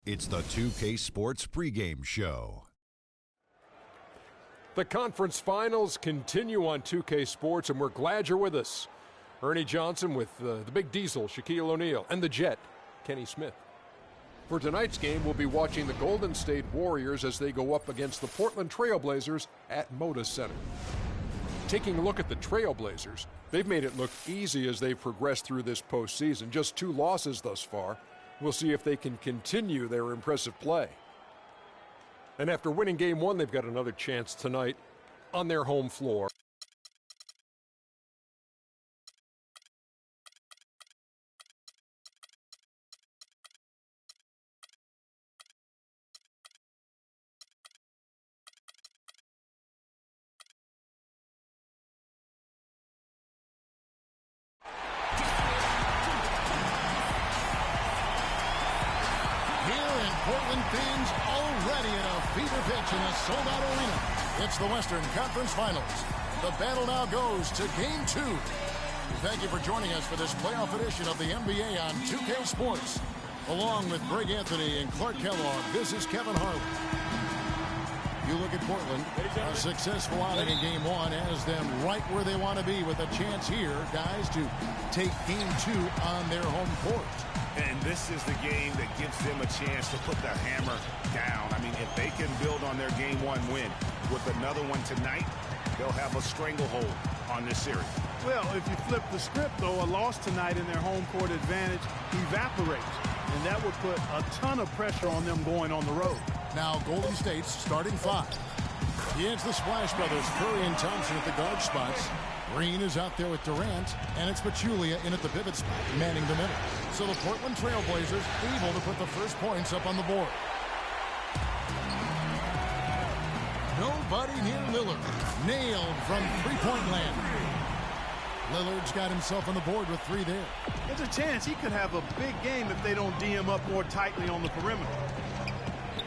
It's the 2K Sports pregame show. The conference finals continue on 2K Sports, and we're glad you're with us. Ernie Johnson with the Big Diesel, Shaquille O'Neal, and the Jet, Kenny Smith. For tonight's game, we'll be watching the Golden State Warriors as they go up against the Portland Trail Blazers at Moda Center. Taking a look at the Trail Blazers, they've made it look easy as they've progressed through this postseason. Just 2 losses thus far. We'll see if they can continue their impressive play. And after winning Game 1, they've got another chance tonight on their home floor. Portland fans already at a fever pitch in a sold-out arena. It's the Western Conference Finals. The battle now goes to Game 2. Thank you for joining us for this playoff edition of the NBA on 2K Sports. Along with Greg Anthony and Clark Kellogg, this is Kevin Harlan. You look at Portland, a successful outing in Game 1 has them right where they want to be with a chance here, guys, to take Game 2 on their home court. And this is the game that gives them a chance to put the hammer down. I mean, if they can build on their Game 1 win with another one tonight, they'll have a stranglehold on this series. Well, if you flip the script, though, a loss tonight in their home court advantage evaporates. And that would put a ton of pressure on them going on the road. Now Golden State's starting 5. It's the Splash Brothers, Curry and Thompson at the guard spots. Green is out there with Durant, and it's Pachulia in at the pivot spot, manning the middle. So the Portland Trail Blazers able to put the first points up on the board. Nobody near Lillard. Nailed from three-point land. Lillard's got himself on the board with 3 there. There's a chance he could have a big game if they don't D him up more tightly on the perimeter.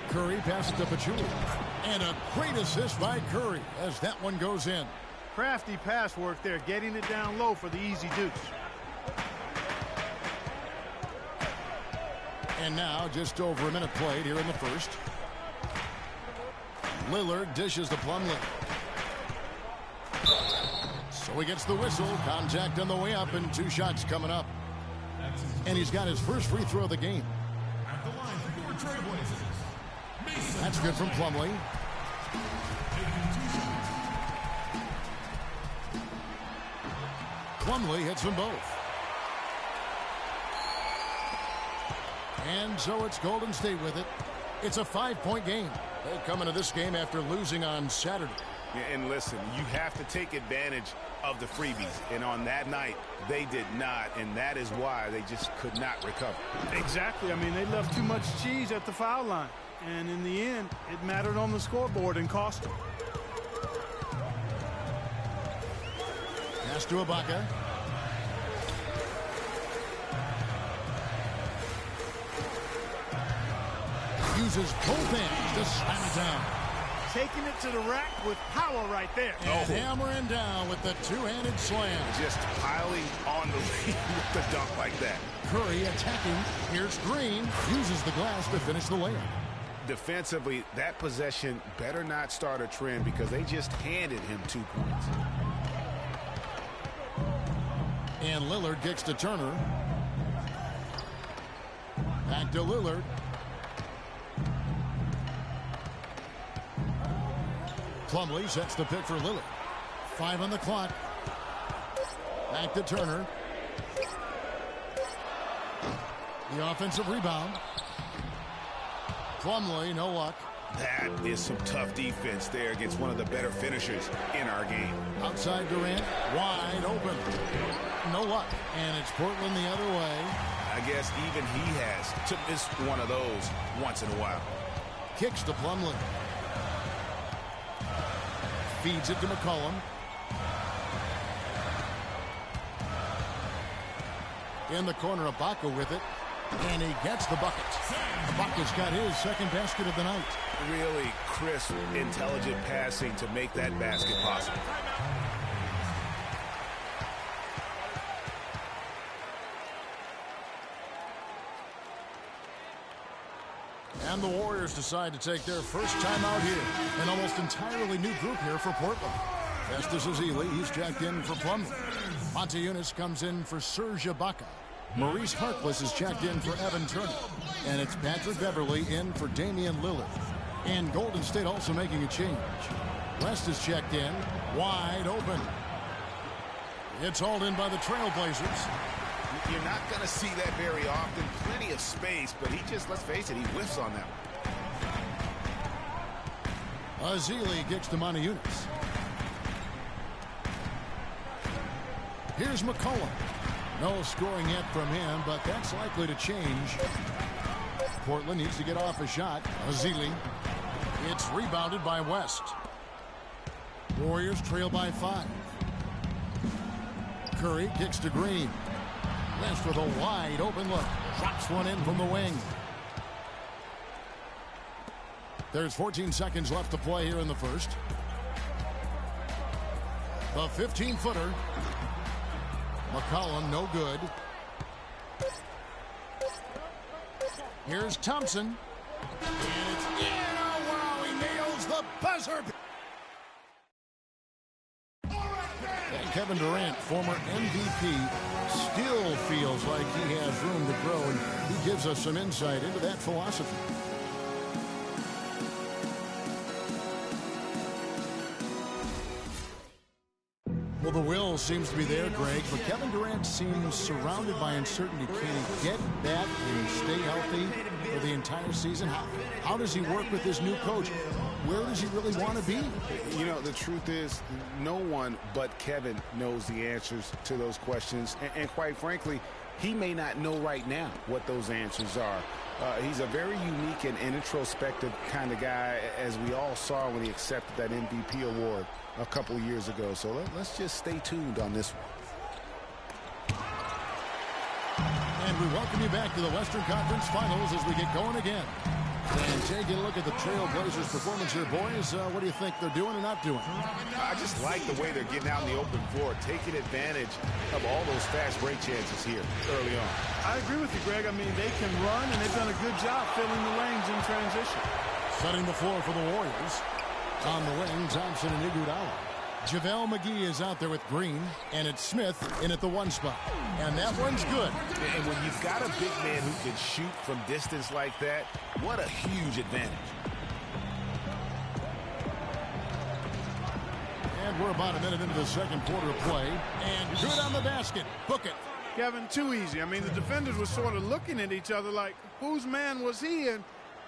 Curry passes to Pachulia. And a great assist by Curry as that one goes in. Crafty pass work there, getting it down low for the easy deuce. And now just over a minute played here in the first. Lillard dishes to Plumlee. So he gets the whistle. Contact on the way up and 2 shots coming up. And he's got his first free throw of the game. At the line for your Trailblazers. That's good from Plumlee. Plumlee hits them both. And so it's Golden State with it. It's a 5-point game. They come into this game after losing on Saturday. Yeah, and listen, you have to take advantage of the freebies. And on that night, they did not. And that is why they just could not recover. Exactly. I mean, they left too much cheese at the foul line. And in the end, it mattered on the scoreboard and cost them. Pass to Ibaka. Uses both hands to slam it down. Taking it to the rack with power right there. And hammering down with the 2-handed slam. Just piling on the lead with the dunk like that. Curry attacking. Here's Green. Uses the glass to finish the layup. Defensively, that possession better not start a trend because they just handed him 2 points. And Lillard kicks to Turner. Back to Lillard. Plumlee sets the pick for Lillard. 5 on the clock. Back to Turner. The offensive rebound. Plumlee, no luck. That is some tough defense there against one of the better finishers in our game. Outside Durant, wide open. No luck. And it's Portland the other way. I guess even he has to miss one of those once in a while. Kicks to Plumlee. Feeds it to McCollum. In the corner, Ibaka with it. And he gets the bucket. Ibaka's got his second basket of the night. Really crisp, intelligent passing to make that basket possible. And the Warriors decide to take their first time out here. An almost entirely new group here for Portland. Festus Ezeli, he's checked in for Plumlee. Motiejunas comes in for Serge Ibaka. Maurice Harkless is checked in for Evan Turner. And it's Patrick Beverley in for Damian Lillard. And Golden State also making a change. West is checked in, wide open. It's hauled in by the Trailblazers. You're not going to see that very often. Plenty of space, but he just, let's face it, he whiffs on that one. Ezeli gets to Motiejunas. Here's McCollum. No scoring yet from him, but that's likely to change. Portland needs to get off a shot. Ezeli. It's rebounded by West. Warriors trail by 5. Curry kicks to Green. West with a wide open look. Drops one in from the wing. There's 14 seconds left to play here in the first. The 15-footer. McCollum, no good. Here's Thompson. And it's in. Oh, wow, he nails the buzzer. And Kevin Durant, former MVP, still feels like he has room to grow, and he gives us some insight into that philosophy. Well, the will seems to be there, Greg, but Kevin Durant seems surrounded by uncertainty. Can he get that and stay healthy for the entire season? How does he work with this new coach? Where does he really want to be? You know, the truth is, no one but Kevin knows the answers to those questions. And quite frankly, he may not know right now what those answers are. He's a very unique and introspective kind of guy, as we all saw when he accepted that MVP award a couple years ago. So let's just stay tuned on this one. And we welcome you back to the Western Conference Finals as we get going again. And taking a look at the Trailblazers' performance here, boys. What do you think they're doing or not doing? I just like the way they're getting out in the open floor, taking advantage of all those fast break chances here early on. I agree with you, Greg. I mean, they can run, and they've done a good job filling the lanes in transition. Setting the floor for the Warriors. On the wing, Thompson and Iguodala. JaVale McGee is out there with Green, and it's Smith in at the 1 spot. And that one's good. And when you've got a big man who can shoot from distance like that, what a huge advantage. And we're about a minute into the second quarter of play. And good on the basket. Book it. Kevin, too easy. I mean, the defenders were sort of looking at each other like, whose man was he? And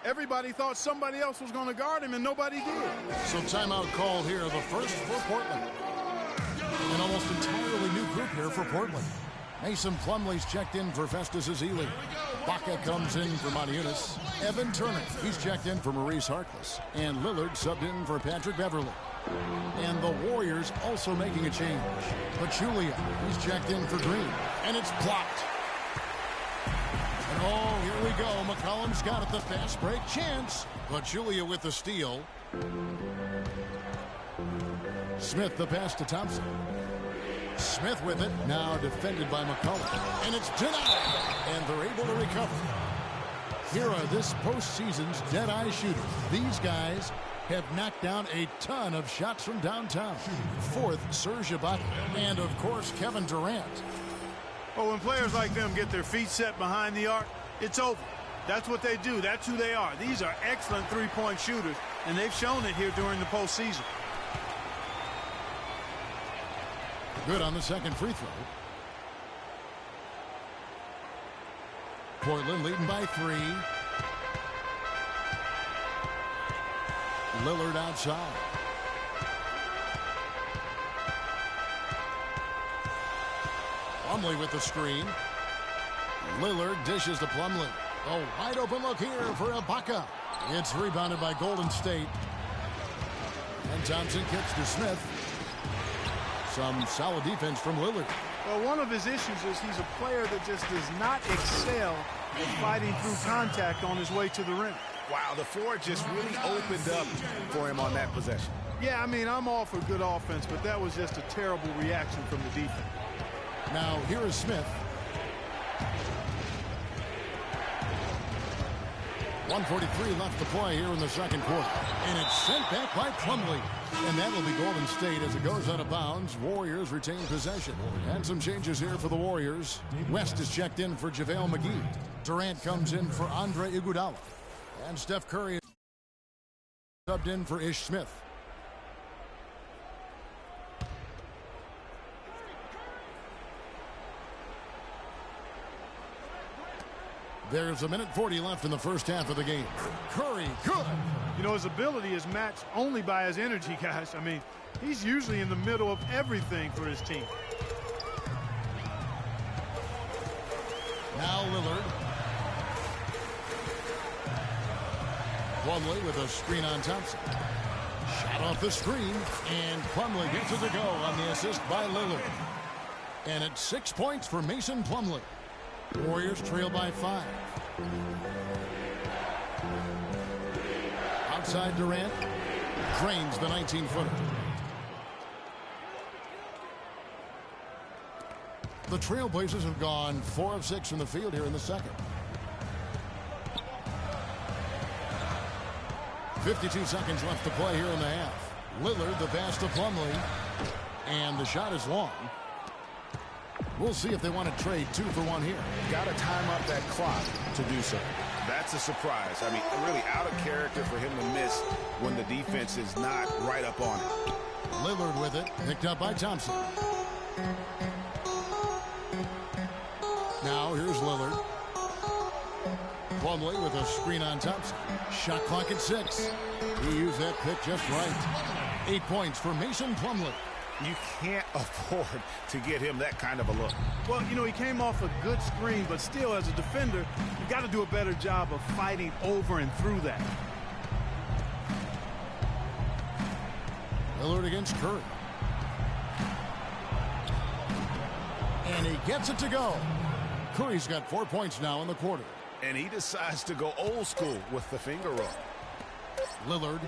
everybody thought somebody else was going to guard him, and nobody did. So timeout call here, the first for Portland. An almost entirely new group here for Portland. Mason Plumlee's checked in for Festus Ezeli. Baca comes in for Motiejunas. Evan Turner, he's checked in for Maurice Harkless. And Lillard subbed in for Patrick Beverley. And the Warriors also making a change. Pachulia, he's checked in for Green. And it's blocked. And oh, here we go. McCollum's got it, the fast break chance. Pachulia with the steal. Smith the pass to Thompson. Smith with it, now defended by McCollum. And it's denied. And they're able to recover. Here are this postseason's dead-eye shooters. These guys have knocked down a ton of shots from downtown. Fourth, Serge Ibaka. And, of course, Kevin Durant. Well, when players like them get their feet set behind the arc, it's over. That's what they do. That's who they are. These are excellent three-point shooters, and they've shown it here during the postseason. Good on the second free throw. Portland leading by 3. Lillard outside. Plumlee with the screen. Lillard dishes to Plumlee. A wide open look here for Ibaka. It's rebounded by Golden State. And Thompson kicks to Smith. Some solid defense from Lillard. Well, one of his issues is he's a player that just does not excel at fighting through contact on his way to the rim. Wow, the floor just really opened up for him on that possession. Yeah, I mean, I'm all for good offense, but that was just a terrible reaction from the defense. Now, here is Smith. 1:43 left to play here in the second quarter. And it's sent back by Plumlee. And that will be Golden State as it goes out of bounds. Warriors retain possession. And some changes here for the Warriors. West is checked in for JaVale McGee. Durant comes in for Andre Iguodala. And Steph Curry is subbed in for Ish Smith. There's 1:40 left in the first half of the game. Curry, good. You know, his ability is matched only by his energy, guys. I mean, he's usually in the middle of everything for his team. Now Lillard. Plumlee with a screen on Thompson. Shot off the screen, and Plumlee gets it to go on the assist by Lillard. And it's 6 points for Mason Plumlee. Warriors trail by 5. Outside Durant. Drains the 19-footer. The Trailblazers have gone 4 of 6 from the field here in the second. 52 seconds left to play here in the half. Lillard, the pass to Plumlee. And the shot is long. We'll see if they want to trade 2 for 1 here. Got to time up that clock to do so. That's a surprise. I mean, really out of character for him to miss when the defense is not right up on it. Lillard with it, picked up by Thompson. Now here's Lillard. Plumlee with a screen on Thompson. Shot clock at 6. He used that pick just right. 8 points for Mason Plumlee. You can't afford to get him that kind of a look. Well, you know, he came off a good screen, but still, as a defender, you got to do a better job of fighting over and through that. Lillard against Curry. And he gets it to go. Curry's got 4 points now in the quarter. And he decides to go old school with the finger roll. Lillard.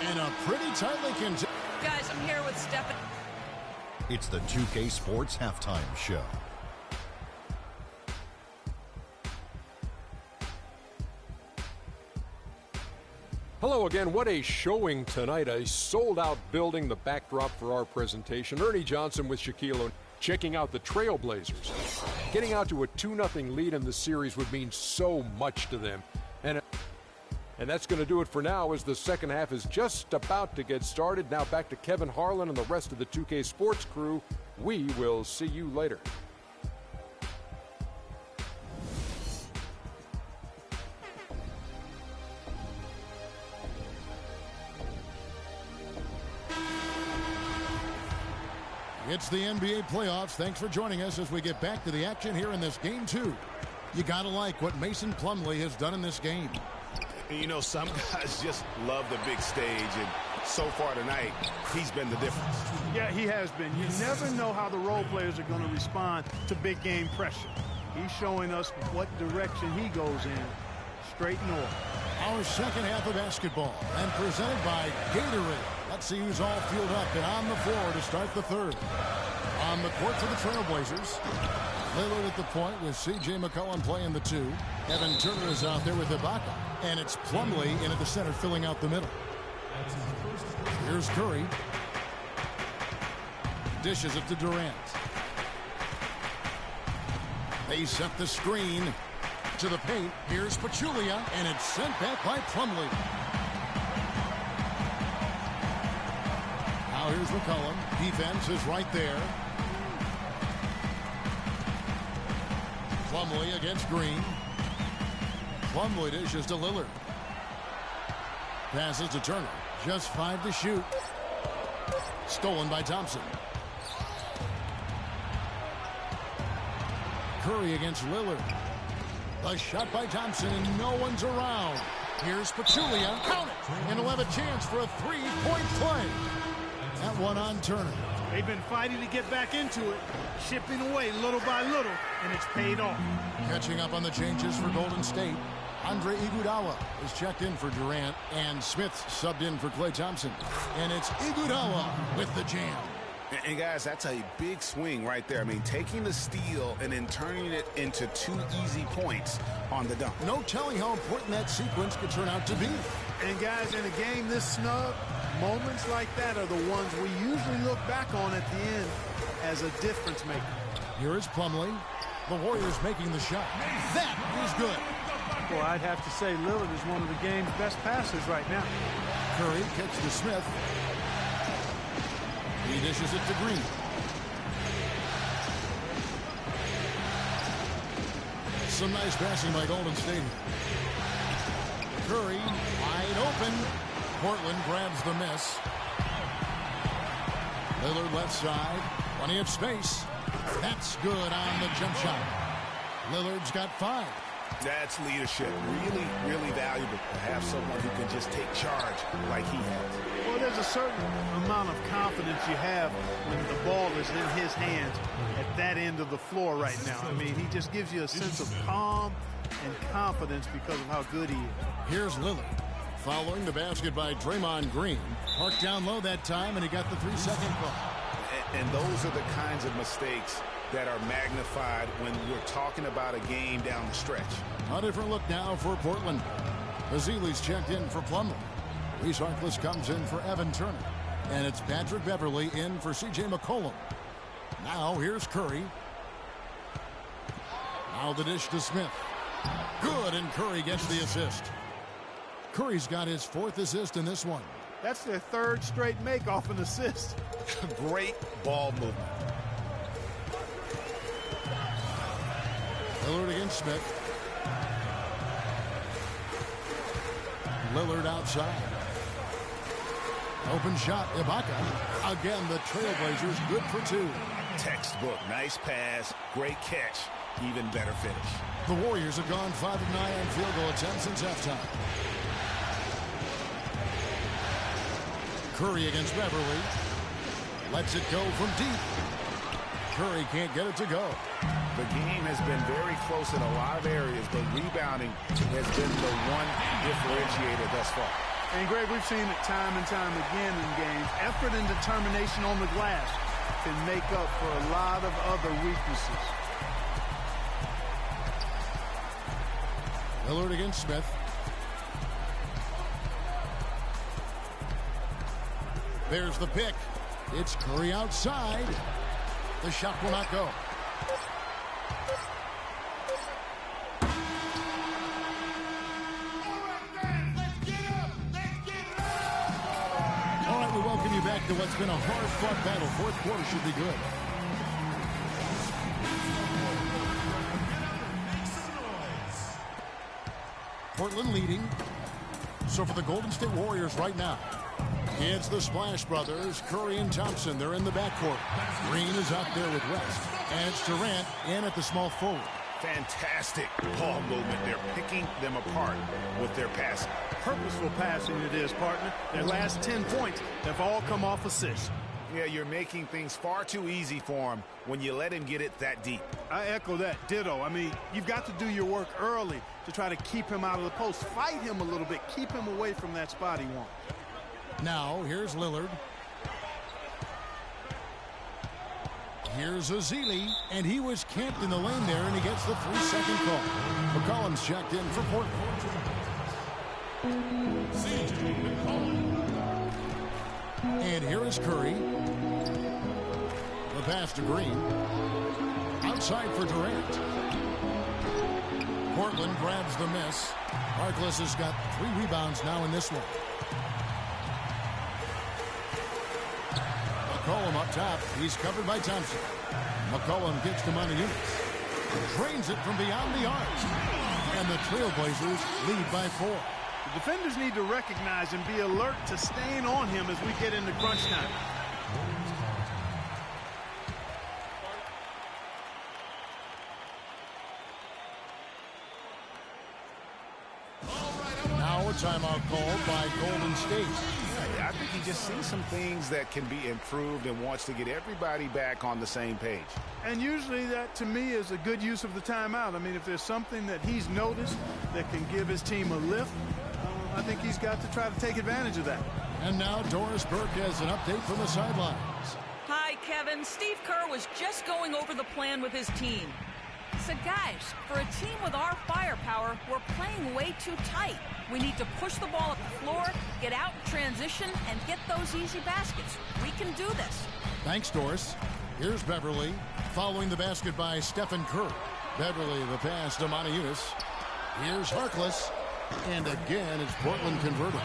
And a pretty tightly contested. Guys, I'm here with Stephen. It's the 2K Sports Halftime Show. Hello again. What a showing tonight. A sold-out building, the backdrop for our presentation. Ernie Johnson with Shaquille O'Neal. Checking out the Trailblazers. Getting out to a 2-0 lead in the series would mean so much to them. And that's going to do it for now as the second half is just about to get started. Now back to Kevin Harlan and the rest of the 2K Sports crew. We will see you later. It's the NBA playoffs. Thanks for joining us as we get back to the action here in this game 2. You gotta like what Mason Plumlee has done in this game. You know, some guys just love the big stage, and so far tonight, he's been the difference. Yeah, he has been. You never know how the role players are going to respond to big game pressure. He's showing us what direction he goes in. Straight north. Our second half of basketball, and presented by Gatorade. Let's see who's all filled up and on the floor to start the third. On the court for the Trailblazers. Lillard at the point with C.J. McCollum playing the 2. Evan Turner is out there with Ibaka. And it's Plumlee in at the center filling out the middle. Here's Curry. Dishes it to Durant. They set the screen to the paint. Here's Pachulia, and it's sent back by Plumlee. Now here's McCollum. Defense is right there. Plumlee against Green. Plumlee dishes to Lillard. Passes to Turner. Just 5 to shoot. Stolen by Thompson. Curry against Lillard. A shot by Thompson, and no one's around. Here's Pachulia. Count it! And he'll have a chance for a 3-point play. That one on Turner. They've been fighting to get back into it, chipping away little by little, and it's paid off. Catching up on the changes for Golden State. Andre Iguodala is checked in for Durant, and Smith subbed in for Klay Thompson. And it's Iguodala with the jam. And guys, that's a big swing right there. I mean, taking the steal and then turning it into 2 easy points on the dunk. No telling how important that sequence could turn out to be. And guys, in a game this snug, moments like that are the ones we usually look back on at the end as a difference maker. Here is Plumlee. The Warriors making the shot. That is good. Well, I'd have to say Lillard is one of the game's best passers right now. Curry kicks to Smith. He dishes it to Green. Some nice passing by Golden State. Curry wide open. Portland grabs the miss. Lillard left side. Plenty of space. That's good on the jump shot. Lillard's got 5. That's leadership. Really, really valuable to have someone who can just take charge like he has. Well, there's a certain amount of confidence you have when the ball is in his hands at that end of the floor right now. I mean, he just gives you a sense of calm and confidence because of how good he is. Here's Lillard. Following the basket by Draymond Green. Parked down low that time, and he got the 3-second call. And those are the kinds of mistakes that are magnified when we're talking about a game down the stretch. A different look now for Portland. Ezeli's checked in for Plumlee. Reece Harkless comes in for Evan Turner. And it's Patrick Beverley in for C.J. McCollum. Now here's Curry. Now the dish to Smith. Good, and Curry gets the assist. Curry's got his 4th assist in this one. That's their 3rd straight make off an assist. Great ball movement. Lillard against Smith. Lillard outside. Open shot, Ibaka. Again, the Trailblazers good for 2. Textbook. Nice pass. Great catch. Even better finish. The Warriors have gone 5 of 9 on field goal attempts since halftime. Curry against Beverley. Lets it go from deep. Curry can't get it to go. The game has been very close in a lot of areas, but rebounding has been the one differentiator thus far. And, Greg, we've seen it time and time again in games. Effort and determination on the glass can make up for a lot of other weaknesses. Lillard against Smith. There's the pick. It's Curry outside. The shot will not go. All right, we welcome you back to what's been a hard-fought battle. 4th quarter should be good. Portland leading. So for the Golden State Warriors right now, it's the Splash Brothers, Curry and Thompson. They're in the backcourt. Green is out there with West. And it's Durant in at the small forward. Fantastic ball movement. They're picking them apart with their passing. Purposeful passing it is, partner. Their last 10 points have all come off assists. Yeah, you're making things far too easy for him when you let him get it that deep. I echo that. Ditto. I mean, you've got to do your work early to try to keep him out of the post. Fight him a little bit. Keep him away from that spot he wants. Now, here's Lillard. Here's Ezeli, and he was camped in the lane there, and he gets the 3-second call. McCollum's checked in for Portland. And here is Curry. The pass to Green. Outside for Durant. Portland grabs the miss. Harkless has got 3 rebounds now in this one. McCollum up top. He's covered by Thompson. McCollum gets to Monteunus. Drains it from beyond the arc. And the Trailblazers lead by 4. The defenders need to recognize and be alert to staying on him as we get into crunch time. Now a timeout called by Golden State. I think he just sees some things that can be improved and wants to get everybody back on the same page. And usually that, to me, is a good use of the timeout. I mean, if there's something that he's noticed that can give his team a lift, I think he's got to try to take advantage of that. And now Doris Burke has an update from the sidelines. Hi, Kevin. Steve Kerr was just going over the plan with his team. So, guys, for a team with our firepower, we're playing way too tight. We need to push the ball up the floor, get out in transition, and get those easy baskets. We can do this. Thanks, Doris. Here's Beverly, following the basket by Stephen Kerr. Beverly, the pass to Moniunas. Here's Harkless. And again, it's Portland converted.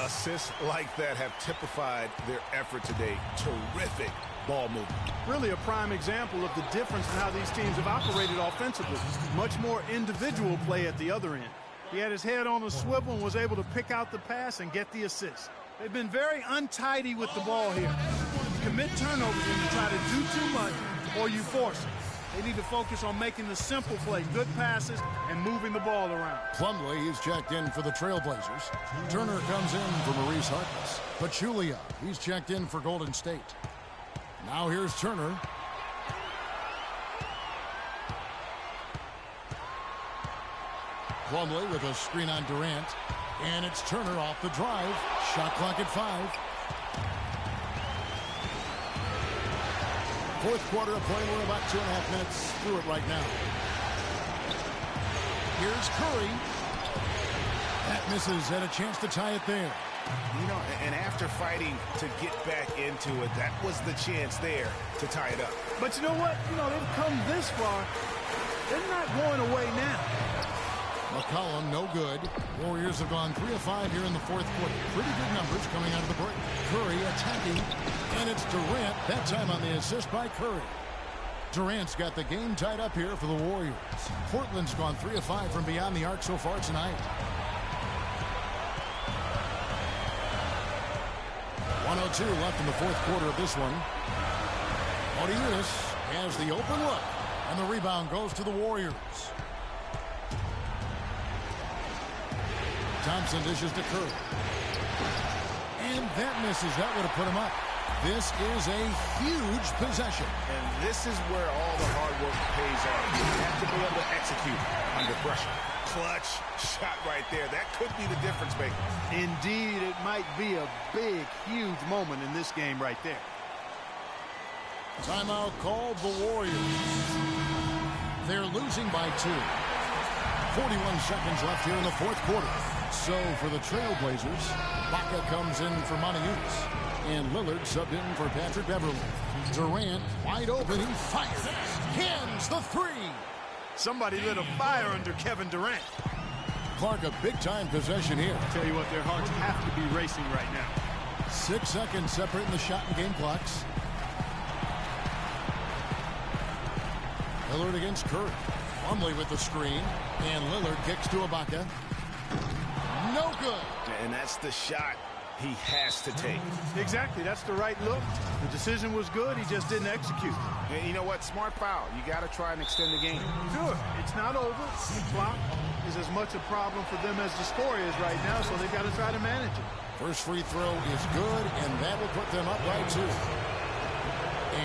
Assists like that have typified their effort today. Terrific ball movement. Really a prime example of the difference in how these teams have operated offensively. Much more individual play at the other end. He had his head on a swivel and was able to pick out the pass and get the assist. They've been very untidy with the ball here. You commit turnovers when you try to do too much or you force it. They need to focus on making the simple play, good passes, and moving the ball around. Plumlee is checked in for the Trailblazers. Turner comes in for Maurice Harkless. Pachulia, he's checked in for Golden State. Now here's Turner. Plumlee with a screen on Durant. And it's Turner off the drive. Shot clock at 5. Fourth quarter of play. We're about 2.5 minutes through it right now. Here's Curry. That misses. Had a chance to tie it there. You know, and after fighting to get back into it, that was the chance there to tie it up. But you know what? You know, they've come this far. They're not going away now. McCollum, no good. Warriors have gone 3 of 5 here in the fourth quarter. Pretty good numbers coming out of the break. Curry attacking, and it's Durant. That time on the assist by Curry. Durant's got the game tied up here for the Warriors. Portland's gone 3 of 5 from beyond the arc so far tonight. 1:02 left in the fourth quarter of this one. Moniunas has the open look, and the rebound goes to the Warriors. Thompson dishes to Curry. And that misses. That would have put him up. This is a huge possession. And this is where all the hard work pays off. You have to be able to execute under pressure. Clutch shot right there. That could be the difference maker. Indeed, it might be a big, huge moment in this game right there. Timeout called the Warriors. They're losing by 2. 41 seconds left here in the fourth quarter. So for the Trailblazers, Baca comes in for Moniunas. And Lillard subbed in for Patrick Beverly. Durant wide open. He fires. Hands the 3. Somebody lit a fire under Kevin Durant. Clark, a big-time possession here. I tell you what, their hearts have to be racing right now. 6 seconds separating the shot and game clocks. Lillard against Curry. Plumlee with the screen. And Lillard kicks to Ibaka. No good. And that's the shot he has to take. Exactly. That's the right look. The decision was good. He just didn't execute. And you know what? Smart foul. You got to try and extend the game. Sure. It's not over. The clock is as much a problem for them as the score is right now, so they've got to try to manage it. First free throw is good, and that will put them up by 2.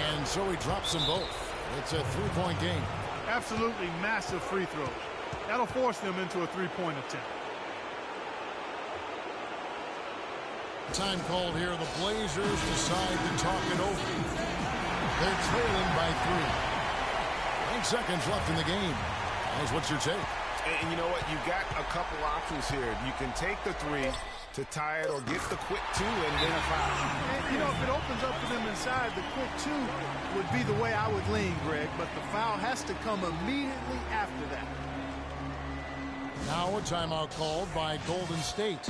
And so he drops them both. It's a 3-point game. Absolutely massive free throws. That'll force them into a 3-point attempt. Time called here. The Blazers decide to talk it over. They're trailing by 3. 9 seconds left in the game. Guys, what's your take? And you know what? You got a couple options here. You can take the 3 to tie it or get the quick 2 and then a foul. And, you know, if it opens up for them inside, the quick 2 would be the way I would lean, Greg. But the foul has to come immediately after that. Now a timeout called by Golden State.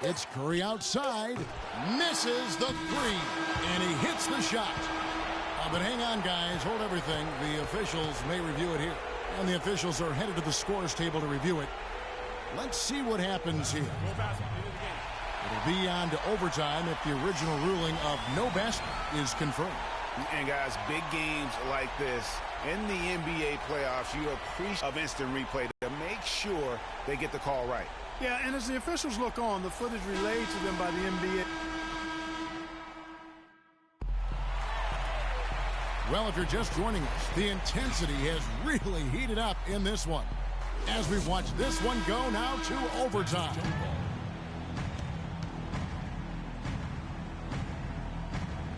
It's Curry outside, misses the 3, and he hits the shot. But hang on, guys, hold everything. The officials may review it here, and the officials are headed to the scores table to review it. Let's see what happens here. It'll be on to overtime if the original ruling of no basket is confirmed. And guys, big games like this in the NBA playoffs, you appreciate of instant replay to make sure they get the call right. Yeah, and as the officials look on, the footage relayed to them by the NBA. Well, if you're just joining us, the intensity has really heated up in this one. As we've watched this one go now to overtime.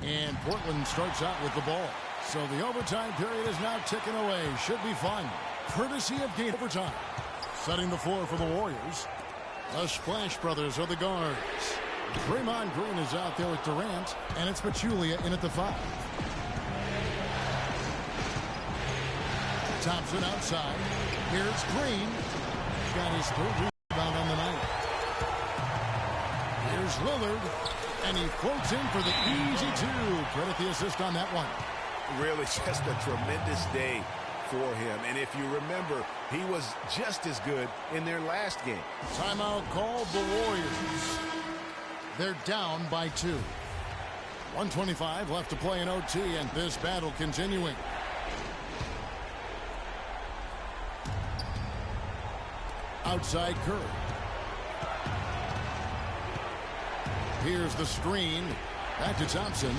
And Portland starts out with the ball. So the overtime period is now ticking away. Should be fun. Courtesy of game overtime. Setting the floor for the Warriors. The Splash Brothers are the guards. Draymond Green is out there with Durant, and it's Pachulia in at the 5. Thompson outside. Here's Green. He's got his 3rd rebound on the night. Here's Lillard, and he floats in for the easy 2. Credit the assist on that one. Really just a tremendous day for him. And if you remember, he was just as good in their last game. Timeout called the Warriors. They're down by 2. 1:25 left to play in OT, and this battle continuing. Outside Curry. Here's the screen. Back to Thompson.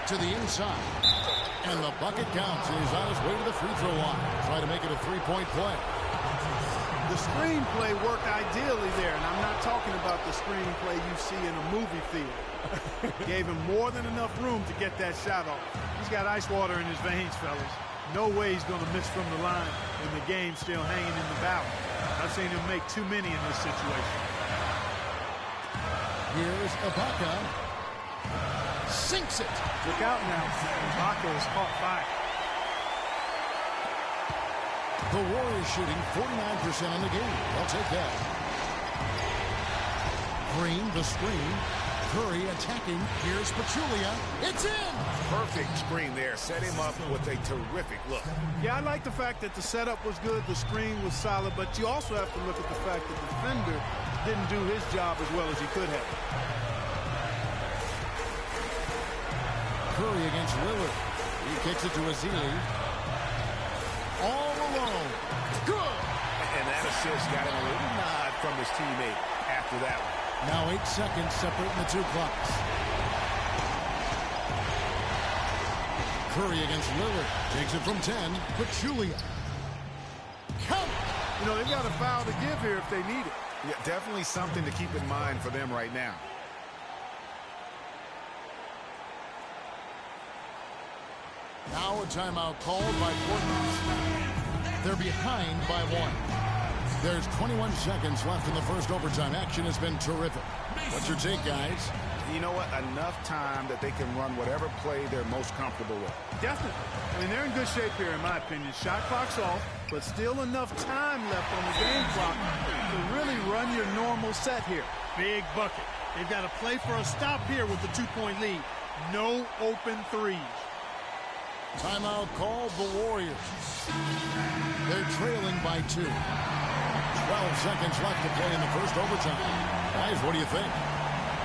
To the inside. And the bucket counts. He's on his way to the free throw line. Try to make it a 3-point play. The screenplay worked ideally there, and I'm not talking about the screenplay you see in a movie theater. Gave him more than enough room to get that shot off. He's got ice water in his veins, fellas. No way he's going to miss from the line, and the game's still hanging in the balance. I've seen him make too many in this situation. Here's Ibaka. Sinks it. Look out now. Ibaka has caught fire. The Warriors shooting 49% on the game. I'll take that. Green, the screen. Curry attacking. Here's Pachulia. It's in! Perfect screen there. Set him up with a terrific look. Yeah, I like the fact that the setup was good, the screen was solid, but you also have to look at the fact that the defender didn't do his job as well as he could have. Curry against Lillard. He kicks it to Ezeli. All alone. Good! And that assist got him a little nod from his teammate after that one. Now 8 seconds separating the 2 clocks. Curry against Lillard. Takes it from 10. Pachulia. Count! You know, they've got a foul to give here if they need it. Yeah, definitely something to keep in mind for them right now. Now a timeout called by Portland. They're behind by 1. There's 21 seconds left in the first overtime. Action has been terrific. What's your take, guys? You know what? Enough time that they can run whatever play they're most comfortable with. Definitely. I mean, they're in good shape here, in my opinion. Shot clock's off, but still enough time left on the game clock to really run your normal set here. Big bucket. They've got to play for a stop here with the 2-point lead. No open threes. Timeout called the Warriors. They're trailing by 2. 12 seconds left to play in the first overtime. Guys, what do you think?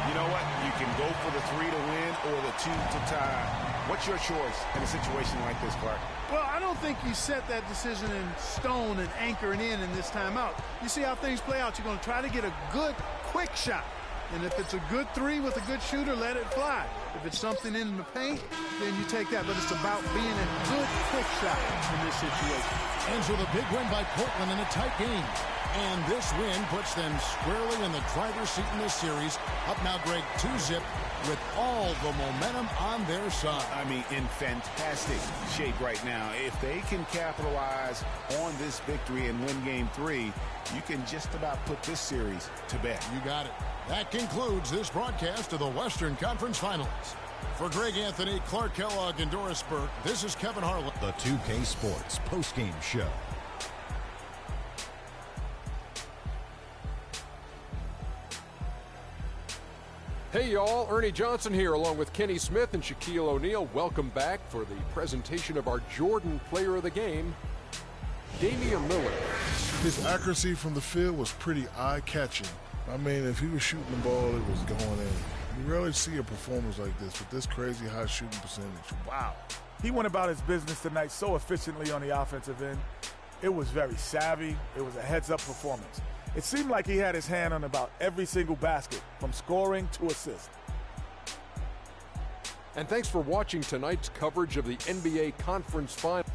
You know what? You can go for the 3 to win or the 2 to tie. What's your choice in a situation like this, Clark? Well, I don't think you set that decision in stone and anchor it in this timeout. You see how things play out. You're going to try to get a good, quick shot. And if it's a good 3 with a good shooter, let it fly. If it's something in the paint, then you take that. But it's about being a good, quick shot in this situation. And so the big win by Portland in a tight game. And this win puts them squarely in the driver's seat in this series. Up now, Greg, 2-zip with all the momentum on their side. I mean, in fantastic shape right now. If they can capitalize on this victory and win Game 3, you can just about put this series to bed. You got it. That concludes this broadcast of the Western Conference Finals. For Greg Anthony, Clark Kellogg, and Doris Burke, this is Kevin Harlan. The 2K Sports postgame show. Hey y'all, Ernie Johnson here along with Kenny Smith and Shaquille O'Neal. Welcome back for the presentation of our Jordan Player of the Game. Damian Lillard. His accuracy from the field was pretty eye-catching. I mean, if he was shooting the ball, it was going in. You rarely see a performance like this with this crazy high shooting percentage. Wow. He went about his business tonight so efficiently on the offensive end. It was very savvy. It was a heads-up performance. It seemed like he had his hand on about every single basket, from scoring to assist. And thanks for watching tonight's coverage of the NBA Conference Finals.